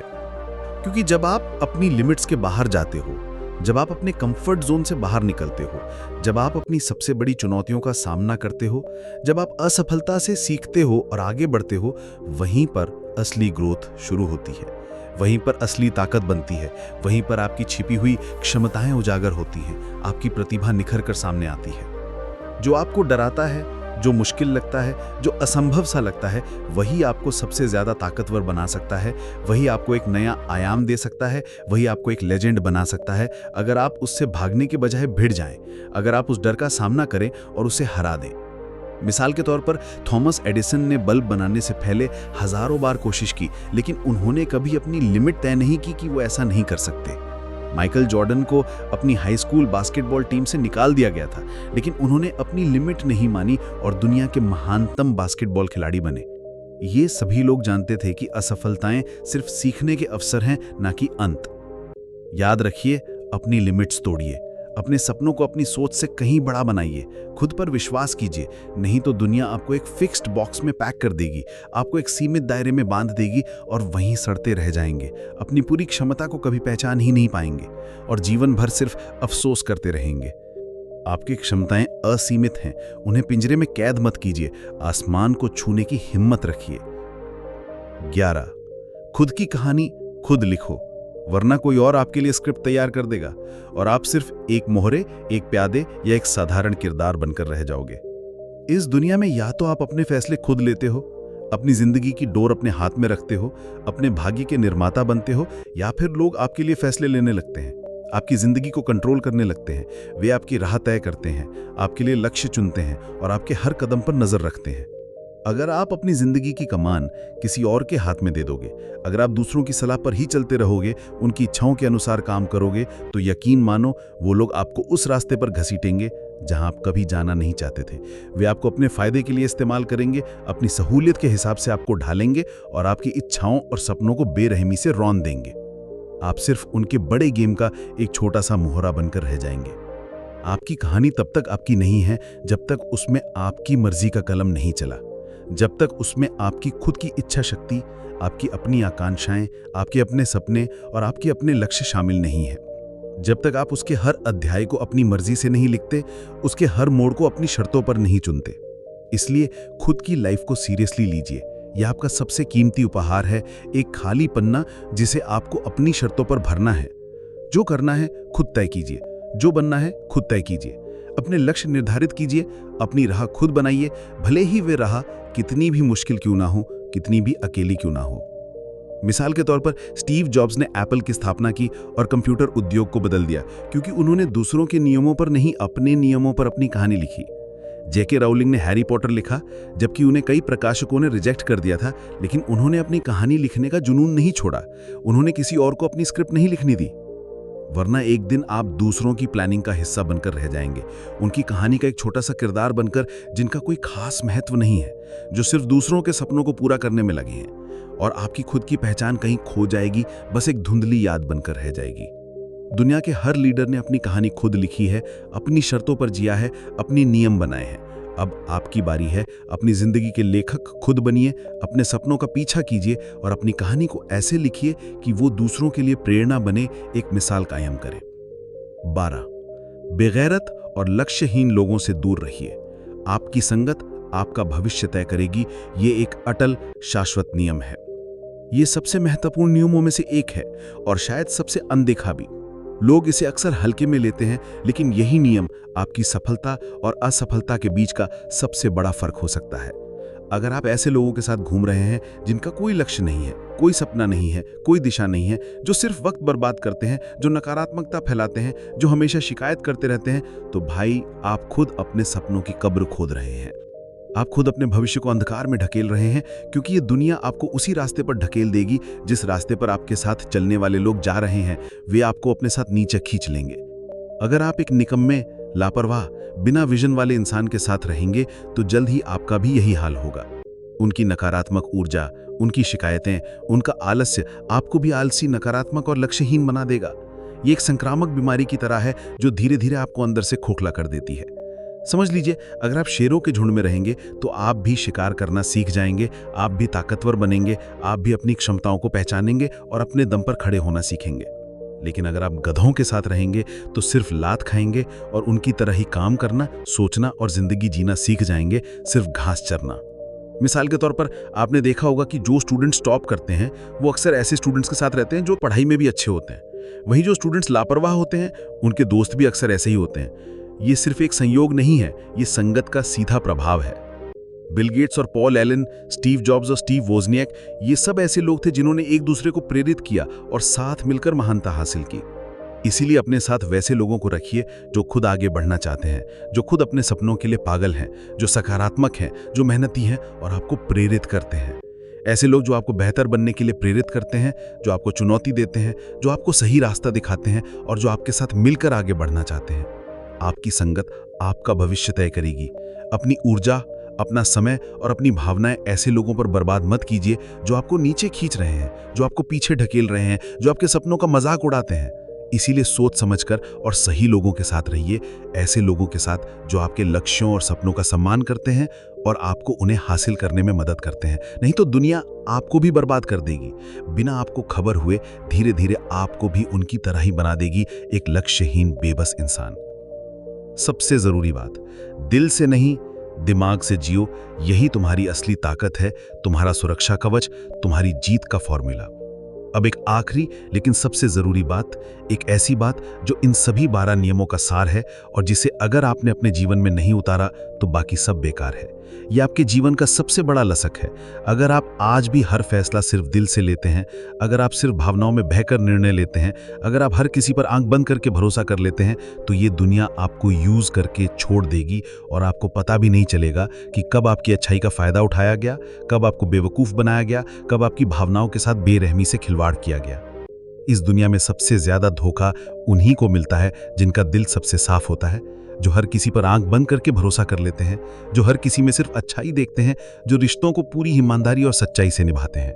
क्योंकि जब आप अपनी लिमिट्स के बाहर जाते हो, जब आप अपने कंफर्ट जोन से बाहर निकलते हो, जब आप अपनी सबसे बड़ी चुनौतियों का सामना करते हो, जब आप असफलता से सीखते हो और आगे बढ़ते हो, वहीं पर असली ग्रोथ शुरू होती है। वहीं पर असली ताकत बनती है। वहीं पर आपकी छिपी हुई क्षमताएं उजागर होती हैं, आपकी प्रतिभा निखर कर सामने आती है। जो आपको डराता है, जो मुश्किल लगता है, जो असंभव सा लगता है, वही आपको सबसे ज्यादा ताकतवर बना सकता है, वही आपको एक नया आयाम दे सकता है, वही आपको एक लेजेंड बना सकता है, अगर आप उससे भागने के बजाय भिड़ जाएं, अगर आप उस डर का सामना करें और उसे हरा दें। मिसाल के तौर पर थॉमस एडिसन ने बल्ब बनाने से पहले हजारों बार कोशिश की, लेकिन उन्होंने कभी अपनी लिमिट तय नहीं की कि वो ऐसा नहीं कर सकते। माइकल जॉर्डन को अपनी हाई स्कूल बास्केटबॉल टीम से निकाल दिया गया था, लेकिन उन्होंने अपनी लिमिट नहीं मानी और दुनिया के महानतम बास्केटबॉल खिलाड़ी बने। ये सभी लोग जानते थे कि असफलताएं सिर्फ सीखने के अवसर हैं, ना कि अंत। याद रखिए, अपनी लिमिट्स तोड़िए, अपने सपनों को अपनी सोच से कहीं बड़ा बनाइए, खुद पर विश्वास कीजिए, नहीं तो दुनिया आपको एक फिक्स्ड बॉक्स में पैक कर देगी, आपको एक सीमित दायरे में बांध देगी और वहीं सड़ते रह जाएंगे, अपनी पूरी क्षमता को कभी पहचान ही नहीं पाएंगे और जीवन भर सिर्फ अफसोस करते रहेंगे। आपकी क्षमताएं असीमित हैं, उन्हें पिंजरे में कैद मत कीजिए, आसमान को छूने की हिम्मत रखिए। 11. खुद की कहानी खुद लिखो, वरना कोई और आपके लिए स्क्रिप्ट तैयार कर देगा और आप सिर्फ एक मोहरे, एक प्यादे या एक साधारण किरदार बनकर रह जाओगे। इस दुनिया में या तो आप अपने फैसले खुद लेते हो, अपनी जिंदगी की डोर अपने हाथ में रखते हो, अपने भाग्य के निर्माता बनते हो, या फिर लोग आपके लिए फैसले लेने लगते हैं, आपकी जिंदगी को कंट्रोल करने लगते हैं। वे आपकी राह तय करते हैं, आपके लिए लक्ष्य चुनते हैं और आपके हर कदम पर नजर रखते हैं। अगर आप अपनी जिंदगी की कमान किसी और के हाथ में दे दोगे, अगर आप दूसरों की सलाह पर ही चलते रहोगे, उनकी इच्छाओं के अनुसार काम करोगे, तो यकीन मानो वो लोग आपको उस रास्ते पर घसीटेंगे जहां आप कभी जाना नहीं चाहते थे। वे आपको अपने फायदे के लिए इस्तेमाल करेंगे, अपनी सहूलियत के हिसाब से आपको ढालेंगे और आपकी इच्छाओं और सपनों को बेरहमी से रौंद देंगे। आप सिर्फ उनके बड़े गेम का एक छोटा सा मोहरा बनकर रह जाएंगे। आपकी कहानी तब तक आपकी नहीं है जब तक उसमें आपकी मर्जी का कलम नहीं चला, जब तक उसमें आपकी खुद की इच्छा शक्ति, आपकी अपनी आकांक्षाएं, आपके अपने सपने और आपके अपने लक्ष्य शामिल नहीं है। जब तक आप उसके हर अध्याय को अपनी मर्जी से नहीं लिखते, उसके हर मोड़ को अपनी शर्तों पर नहीं चुनते। इसलिए खुद की लाइफ को सीरियसली लीजिए। यह आपका सबसे कीमती उपहार है, एक खाली पन्ना जिसे आपको अपनी शर्तों पर भरना है। जो करना है खुद तय कीजिए, जो बनना है खुद तय कीजिए, अपने लक्ष्य निर्धारित कीजिए, अपनी राह खुद बनाइए, भले ही वे राह कितनी भी मुश्किल क्यों ना हो, कितनी भी अकेली क्यों ना हो। मिसाल के तौर पर स्टीव जॉब्स ने एप्पल की स्थापना की और कंप्यूटर उद्योग को बदल दिया, क्योंकि उन्होंने दूसरों के नियमों पर नहीं, अपने नियमों पर अपनी कहानी लिखी। जेके राउलिंग ने हैरी पॉटर लिखा, जबकि उन्हें कई प्रकाशकों ने रिजेक्ट कर दिया था, लेकिन उन्होंने अपनी कहानी लिखने का जुनून नहीं छोड़ा। उन्होंने किसी और को अपनी स्क्रिप्ट नहीं लिखने दी, वरना एक दिन आप दूसरों की प्लानिंग का हिस्सा बनकर रह जाएंगे, उनकी कहानी का एक छोटा सा किरदार बनकर, जिनका कोई खास महत्व नहीं है, जो सिर्फ दूसरों के सपनों को पूरा करने में लगे हैं, और आपकी खुद की पहचान कहीं खो जाएगी, बस एक धुंधली याद बनकर रह जाएगी। दुनिया के हर लीडर ने अपनी कहानी खुद लिखी है, अपनी शर्तों पर जिया है, अपने नियम बनाए हैं। अब आपकी बारी है, अपनी जिंदगी के लेखक खुद बनिए, अपने सपनों का पीछा कीजिए और अपनी कहानी को ऐसे लिखिए कि वो दूसरों के लिए प्रेरणा बने, एक मिसाल कायम करे। 12. बेगैरत और लक्ष्यहीन लोगों से दूर रहिए। आपकी संगत आपका भविष्य तय करेगी, ये एक अटल शाश्वत नियम है। ये सबसे महत्वपूर्ण नियमों में से एक है और शायद सबसे अनदेखा भी। लोग इसे अक्सर हल्के में लेते हैं, लेकिन यही नियम आपकी सफलता और असफलता के बीच का सबसे बड़ा फर्क हो सकता है। अगर आप ऐसे लोगों के साथ घूम रहे हैं जिनका कोई लक्ष्य नहीं है, कोई सपना नहीं है, कोई दिशा नहीं है, जो सिर्फ वक्त बर्बाद करते हैं, जो नकारात्मकता फैलाते हैं, जो हमेशा शिकायत करते रहते हैं, तो भाई आप खुद अपने सपनों की कब्र खोद रहे हैं। आप खुद अपने भविष्य को अंधकार में ढकेल रहे हैं, क्योंकि ये दुनिया आपको उसी रास्ते पर ढकेल देगी जिस रास्ते पर आपके साथ चलने वाले लोग जा रहे हैं। वे आपको अपने साथ नीचे खींच लेंगे। अगर आप एक निकम्मे, लापरवाह, बिना विजन वाले इंसान के साथ रहेंगे तो जल्द ही आपका भी यही हाल होगा। उनकी नकारात्मक ऊर्जा, उनकी शिकायतें, उनका आलस्य आपको भी आलसी, नकारात्मक और लक्ष्यहीन बना देगा। ये एक संक्रामक बीमारी की तरह है जो धीरे धीरे आपको अंदर से खोखला कर देती है। समझ लीजिए, अगर आप शेरों के झुंड में रहेंगे तो आप भी शिकार करना सीख जाएंगे, आप भी ताकतवर बनेंगे, आप भी अपनी क्षमताओं को पहचानेंगे और अपने दम पर खड़े होना सीखेंगे। लेकिन अगर आप गधों के साथ रहेंगे तो सिर्फ लात खाएंगे और उनकी तरह ही काम करना, सोचना और जिंदगी जीना सीख जाएंगे, सिर्फ घास चरना। मिसाल के तौर पर आपने देखा होगा कि जो स्टूडेंट्स टॉप करते हैं वो अक्सर ऐसे स्टूडेंट्स के साथ रहते हैं जो पढ़ाई में भी अच्छे होते हैं। वहीं जो स्टूडेंट्स लापरवाह होते हैं उनके दोस्त भी अक्सर ऐसे ही होते हैं। ये सिर्फ एक संयोग नहीं है, ये संगत का सीधा प्रभाव है। बिल गेट्स और पॉल एलन, स्टीव जॉब्स और स्टीव वोज़नियाक, ये सब ऐसे लोग थे जिन्होंने एक दूसरे को प्रेरित किया और साथ मिलकर महानता हासिल की। इसीलिए अपने साथ वैसे लोगों को रखिए जो खुद आगे बढ़ना चाहते हैं, जो खुद अपने सपनों के लिए पागल हैं, जो सकारात्मक हैं, जो मेहनती हैं और आपको प्रेरित करते हैं। ऐसे लोग जो आपको बेहतर बनने के लिए प्रेरित करते हैं, जो आपको चुनौती देते हैं, जो आपको सही रास्ता दिखाते हैं और जो आपके साथ मिलकर आगे बढ़ना चाहते हैं। आपकी संगत आपका भविष्य तय करेगी। अपनी ऊर्जा, अपना समय और अपनी भावनाएं ऐसे लोगों पर बर्बाद मत कीजिए जो आपको नीचे खींच रहे हैं, जो आपको पीछे ढकेल रहे हैं, जो आपके सपनों का मजाक उड़ाते हैं। इसीलिए सोच समझकर और सही लोगों के साथ रहिए, ऐसे लोगों के साथ जो आपके लक्ष्यों और सपनों का सम्मान करते हैं और आपको उन्हें हासिल करने में मदद करते हैं। नहीं तो दुनिया आपको भी बर्बाद कर देगी। बिना आपको खबर हुए धीरे धीरे आपको भी उनकी तरह ही बना देगी, एक लक्ष्यहीन बेबस इंसान। सबसे जरूरी बात, दिल से नहीं दिमाग से जियो। यही तुम्हारी असली ताकत है, तुम्हारा सुरक्षा कवच, तुम्हारी जीत का फॉर्मूला। अब एक आखिरी लेकिन सबसे जरूरी बात, एक ऐसी बात जो इन सभी 12 नियमों का सार है और जिसे अगर आपने अपने जीवन में नहीं उतारा तो बाकी सब बेकार है। यह आपके जीवन का सबसे बड़ा लसक है। अगर आप आज भी हर फैसला सिर्फ दिल से लेते हैं, अगर आप सिर्फ भावनाओं में बहकर निर्णय लेते हैं, अगर आप हर किसी पर आंख बंद करके भरोसा कर लेते हैं, तो ये दुनिया आपको यूज करके छोड़ देगी और आपको पता भी नहीं चलेगा कि कब आपकी अच्छाई का फायदा उठाया गया, कब आपको बेवकूफ बनाया गया, कब आपकी भावनाओं के साथ बेरहमी से खिलवाड़ किया गया। इस दुनिया में सबसे ज्यादा धोखा उन्हीं को मिलता है जिनका दिल सबसे साफ होता है, जो हर किसी पर आंख बंद करके भरोसा कर लेते हैं, जो हर किसी में सिर्फ अच्छाई देखते हैं, जो रिश्तों को पूरी ईमानदारी और सच्चाई से निभाते हैं।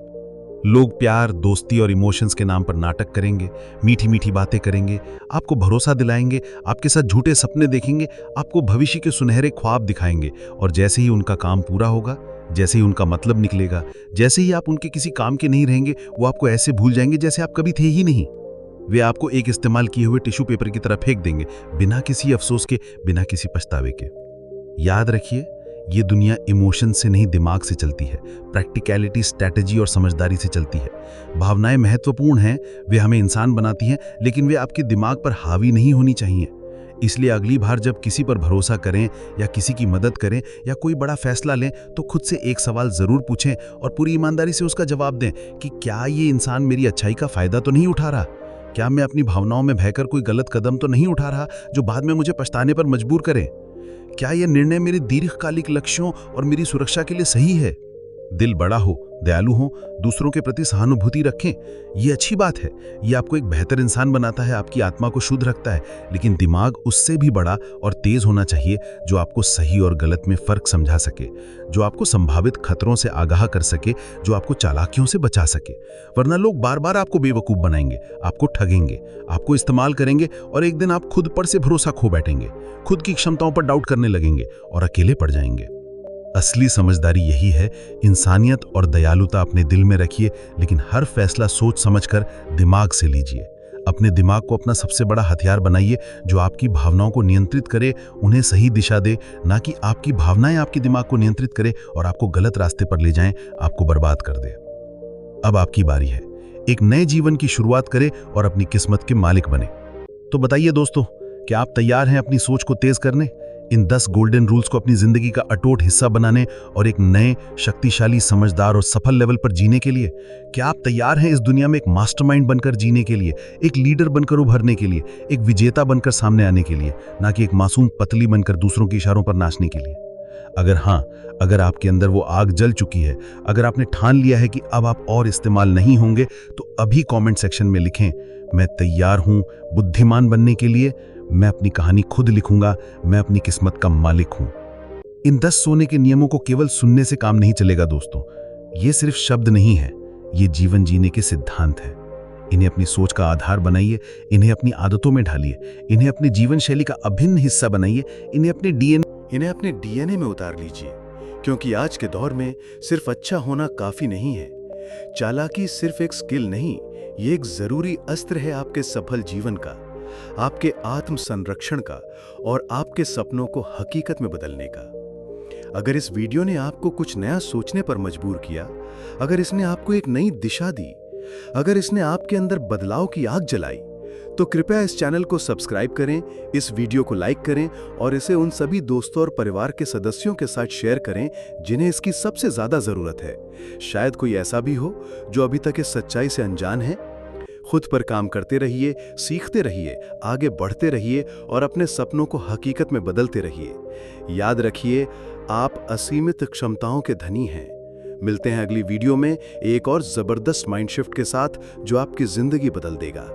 लोग प्यार, दोस्ती और इमोशंस के नाम पर नाटक करेंगे, मीठी मीठी बातें करेंगे, आपको भरोसा दिलाएंगे, आपके साथ झूठे सपने देखेंगे, आपको भविष्य के सुनहरे ख्वाब दिखाएंगे और जैसे ही उनका काम पूरा होगा, जैसे ही उनका मतलब निकलेगा, जैसे ही आप उनके किसी काम के नहीं रहेंगे, वो आपको ऐसे भूल जाएंगे जैसे आप कभी थे ही नहीं। वे आपको एक इस्तेमाल किए हुए टिश्यू पेपर की तरह फेंक देंगे, बिना किसी अफसोस के, बिना किसी पछतावे के। याद रखिए, ये दुनिया इमोशन से नहीं दिमाग से चलती है, प्रैक्टिकलिटी, स्ट्रैटेजी और समझदारी से चलती है। भावनाएं महत्वपूर्ण हैं, वे हमें इंसान बनाती हैं, लेकिन वे आपके दिमाग पर हावी नहीं होनी चाहिए। इसलिए अगली बार जब किसी पर भरोसा करें या किसी की मदद करें या कोई बड़ा फैसला लें, तो खुद से एक सवाल जरूर पूछें और पूरी ईमानदारी से उसका जवाब दें कि क्या ये इंसान मेरी अच्छाई का फायदा तो नहीं उठा रहा? क्या मैं अपनी भावनाओं में बहकर कोई गलत कदम तो नहीं उठा रहा जो बाद में मुझे पछताने पर मजबूर करे? क्या यह निर्णय मेरे दीर्घकालिक लक्ष्यों और मेरी सुरक्षा के लिए सही है? दिल बड़ा हो, दयालु हो, दूसरों के प्रति सहानुभूति रखें, ये अच्छी बात है। ये आपको एक बेहतर इंसान बनाता है, आपकी आत्मा को शुद्ध रखता है, लेकिन दिमाग उससे भी बड़ा और तेज होना चाहिए, जो आपको सही और गलत में फर्क समझा सके, जो आपको संभावित खतरों से आगाह कर सके, जो आपको चालाकियों से बचा सके। वरना लोग बार बार आपको बेवकूफ बनाएंगे, आपको ठगेंगे, आपको इस्तेमाल करेंगे और एक दिन आप खुद पर से भरोसा खो बैठेंगे, खुद की क्षमताओं पर डाउट करने लगेंगे और अकेले पड़ जाएंगे। असली समझदारी यही है, इंसानियत और दयालुता अपने दिल में रखिए, लेकिन हर फैसला सोच समझकर दिमाग से लीजिए। अपने दिमाग को अपना सबसे बड़ा हथियार बनाइए, जो आपकी भावनाओं को नियंत्रित करे, उन्हें सही दिशा दे, ना कि आपकी भावनाएं आपके दिमाग को नियंत्रित करें और आपको गलत रास्ते पर ले जाएं, आपको बर्बाद कर दे। अब आपकी बारी है, एक नए जीवन की शुरुआत करें और अपनी किस्मत के मालिक बने। तो बताइए दोस्तों, क्या आप तैयार हैं अपनी सोच को तेज करने, इन 10 गोल्डन रूल्स को अपनी जिंदगी का अटूट हिस्सा बनाने और एक नए, शक्तिशाली, समझदार और सफल लेवल पर जीने के लिए? क्या आप तैयार हैं इस दुनिया में एक मास्टरमाइंड बनकर जीने के लिए, एक लीडर बनकर उभरने के लिए, एक विजेता बनकर सामने आने के लिए, ना कि एक मासूम पतली बनकर दूसरों के इशारों पर नाचने के लिए? अगर हाँ, अगर आपके अंदर वो आग जल चुकी है, अगर आपने ठान लिया है कि अब आप और इस्तेमाल नहीं होंगे, तो अभी कमेंट सेक्शन में लिखें, मैं तैयार हूं बुद्धिमान बनने के लिए, मैं अपनी कहानी खुद लिखूंगा, मैं अपनी किस्मत का मालिक हूं। इन 10 सोने के नियमों को केवल सुनने से काम नहीं चलेगा दोस्तों, ये सिर्फ शब्द नहीं है, ये जीवन जीने के सिद्धांत है। इन्हें अपनी सोच का आधार बनाइए, इन्हें अपनी आदतों में ढालिए, इन्हें अपनी जीवन शैली का अभिन्न हिस्सा बनाइए, इन्हें अपने डीएनए में उतार लीजिए, क्योंकि आज के दौर में सिर्फ अच्छा होना काफी नहीं है। चालाकी सिर्फ एक स्किल नहीं, ये एक जरूरी अस्त्र है आपके सफल जीवन का, आपके आत्म संरक्षण का और आपके सपनों को हकीकत में बदलने का। अगर इस वीडियो ने आपको कुछ नया सोचने पर मजबूर किया, अगर इसने आपको एक नई दिशा दी, अगर इसने आपके अंदर बदलाव की आग जलाई, तो कृपया इस चैनल को सब्सक्राइब करें, इस वीडियो को लाइक करें और इसे उन सभी दोस्तों और परिवार के सदस्यों के साथ शेयर करें जिन्हें इसकी सबसे ज्यादा जरूरत है। शायद कोई ऐसा भी हो जो अभी तक इस सच्चाई से अनजान है। खुद पर काम करते रहिए, सीखते रहिए, आगे बढ़ते रहिए और अपने सपनों को हकीकत में बदलते रहिए। याद रखिए, आप असीमित क्षमताओं के धनी हैं। मिलते हैं अगली वीडियो में एक और जबरदस्त माइंड शिफ्ट के साथ जो आपकी जिंदगी बदल देगा।